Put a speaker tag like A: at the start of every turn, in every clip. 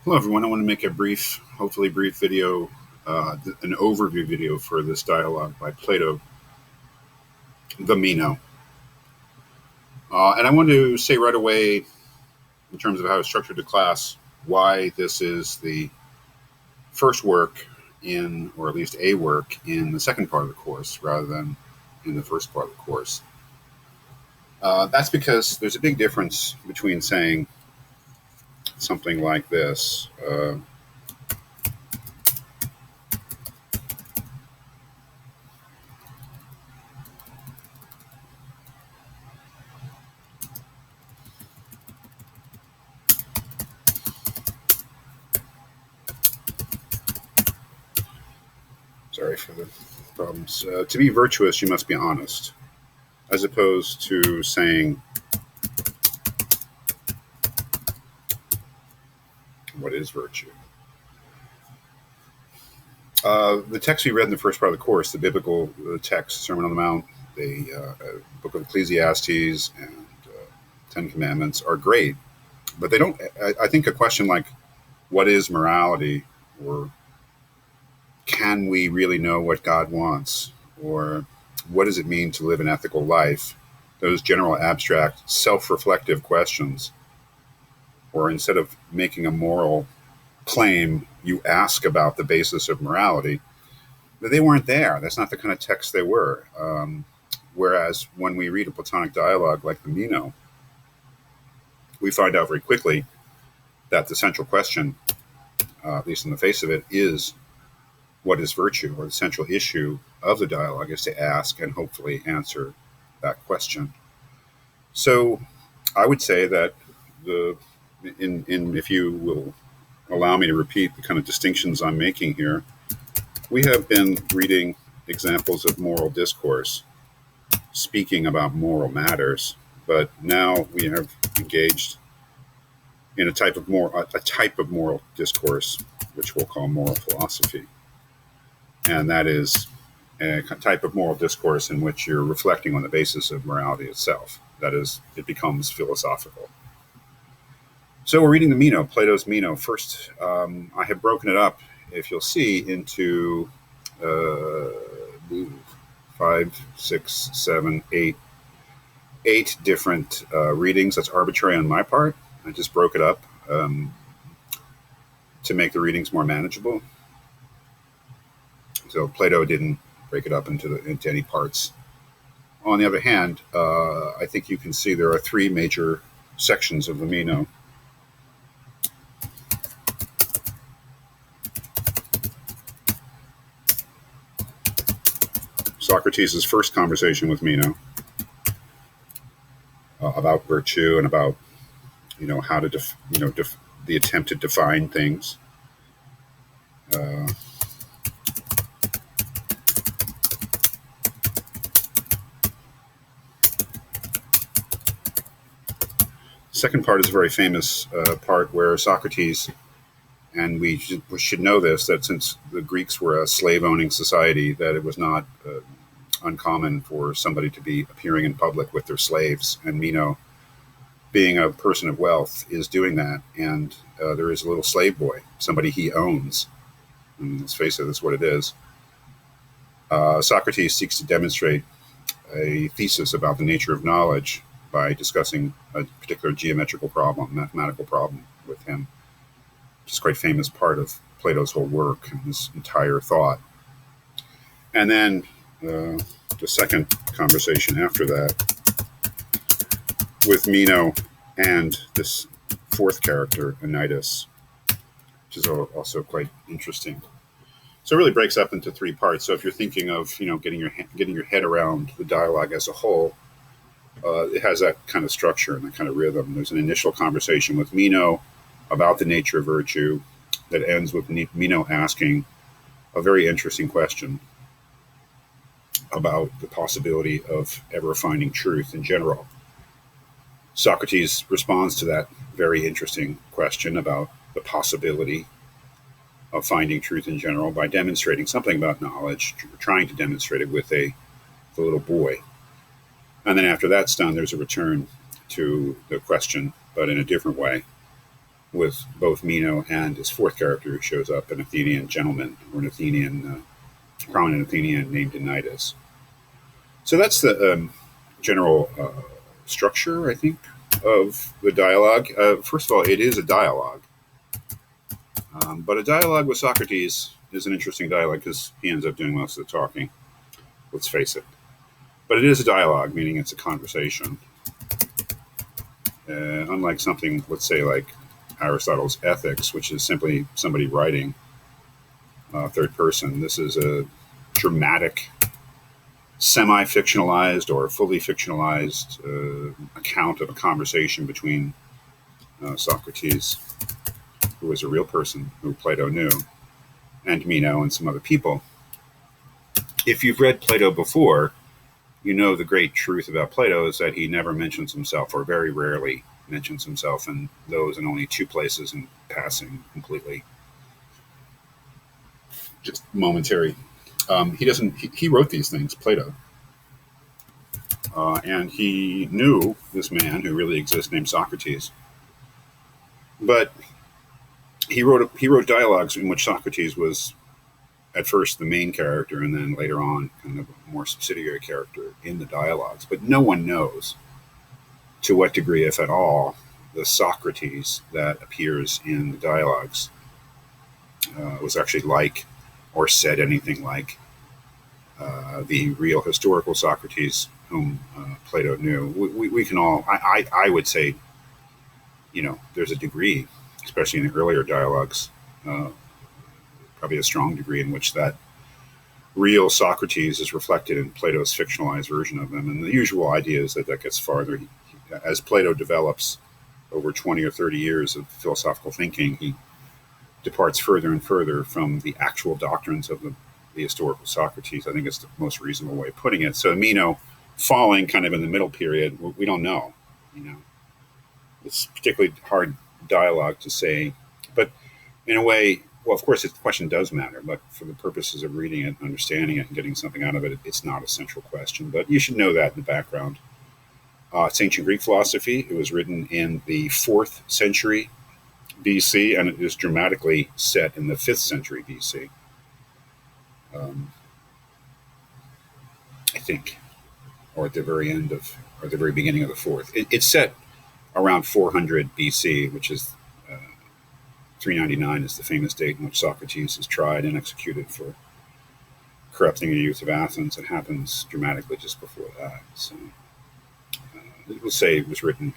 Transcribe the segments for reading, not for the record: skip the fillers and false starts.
A: Hello, everyone. I want to make a brief, hopefully brief video, an overview video for this dialogue by Plato Meno. And I want to say right away, in terms of how it's structured the class, why this is the first work in, or at least a work in the second part of the course, rather than in the first part of the course. That's because there's a big difference between saying something like this. Sorry for the problems. To be virtuous, you must be honest, as opposed to saying, what is virtue? The text we read in the first part of the course, the biblical text, Sermon on the Mount, the book of Ecclesiastes, and Ten Commandments are great, but they don't. I think a question like, what is morality, or can we really know what God wants, or what does it mean to live an ethical life? Those general, abstract, self-reflective questions, or instead of making a moral claim, you ask about the basis of morality, that they weren't there. That's not the kind of text they were. Whereas when we read a Platonic dialogue like the Meno, we find out very quickly that the central question, at least in the face of it, is what is virtue, or the central issue of the dialogue is to ask and hopefully answer that question. So I would say that if you will allow me to repeat the kind of distinctions I'm making here, we have been reading examples of moral discourse, speaking about moral matters, but now we have engaged in a type of moral discourse, which we'll call moral philosophy. And that is a type of moral discourse in which you're reflecting on the basis of morality itself. That is, it becomes philosophical. So we're reading the Meno, Plato's Meno. First, I have broken it up, if you'll see, into 5, 6, 7, 8 different readings. That's arbitrary on my part. I just broke it up to make the readings more manageable. So Plato didn't break it up into any parts. On the other hand, I think you can see there are 3 major sections of the Meno. Socrates' first conversation with Meno about virtue and about, how to, the attempt to define things. Second part is a very famous part where Socrates, and we should know this, that since the Greeks were a slave-owning society, that it was not uncommon for somebody to be appearing in public with their slaves. And Meno, being a person of wealth, is doing that. And there is a little slave boy, somebody he owns. And let's face it, that's what it is. Socrates seeks to demonstrate a thesis about the nature of knowledge by discussing a particular geometrical problem, mathematical problem with him, which is quite famous part of Plato's whole work and his entire thought. And then the second conversation after that with Meno and this fourth character, Anytus, which is also quite interesting. So it really breaks up into 3 parts. So if you're thinking of getting your head around the dialogue as a whole, it has that kind of structure and that kind of rhythm. There's an initial conversation with Meno about the nature of virtue that ends with Meno asking a very interesting question about the possibility of ever finding truth in general. Socrates responds to that very interesting question about the possibility of finding truth in general by demonstrating something about knowledge, trying to demonstrate it with the little boy. And then after that's done, there's a return to the question, but in a different way. with both Meno and his fourth character who shows up, an Athenian gentleman or an Athenian, prominent Athenian named Anytus. So that's the general structure, I think, of the dialogue. First of all, it is a dialogue. But a dialogue with Socrates is an interesting dialogue because he ends up doing most of the talking, let's face it. But it is a dialogue, meaning it's a conversation. Unlike something, let's say, like Aristotle's Ethics, which is simply somebody writing third person, this is a dramatic, semi-fictionalized or fully fictionalized account of a conversation between Socrates, who was a real person who Plato knew, and Meno and some other people. If you've read Plato before, you know the great truth about Plato is that he never mentions himself, or very rarely mentions himself, in those and only two places in passing completely. Just momentary. He doesn't. He wrote these things, Plato, and he knew this man who really exists named Socrates. But he wrote dialogues in which Socrates was at first the main character, and then later on kind of a more subsidiary character in the dialogues. But no one knows to what degree, if at all, the Socrates that appears in the dialogues was actually like or said anything like the real historical Socrates whom Plato knew. We can all, I would say, there's a degree, especially in the earlier dialogues, probably a strong degree in which that real Socrates is reflected in Plato's fictionalized version of him. And the usual idea is that gets farther. As Plato develops over 20 or 30 years of philosophical thinking, he departs further and further from the actual doctrines of the historical Socrates. I think it's the most reasonable way of putting it. So Meno falling kind of in the middle period, we don't know. It's particularly hard dialogue to say. But in a way, well, of course, the question does matter, but for the purposes of reading it, understanding it, and getting something out of it, it's not a central question. But you should know that in the background. It's ancient Greek philosophy. It was written in the 4th century BC, and it is dramatically set in the 5th century BC. I think, or at the very end of, or the very beginning of the 4th. It's set around 400 BC, which is 399 is the famous date in which Socrates is tried and executed for corrupting the youth of Athens. It happens dramatically just before that. So we'll say it was written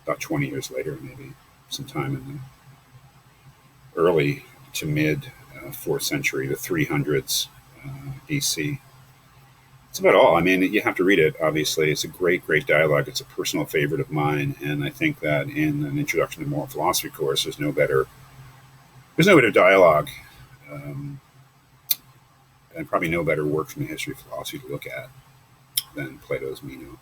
A: about 20 years later, maybe sometime in the early to mid 4th century, the 300s BC. That's about all. I mean, you have to read it, obviously. It's a great, great dialogue. It's a personal favorite of mine. And I think that in an introduction to moral philosophy course, there's no better dialogue and probably no better work from the history of philosophy to look at than Plato's Meno.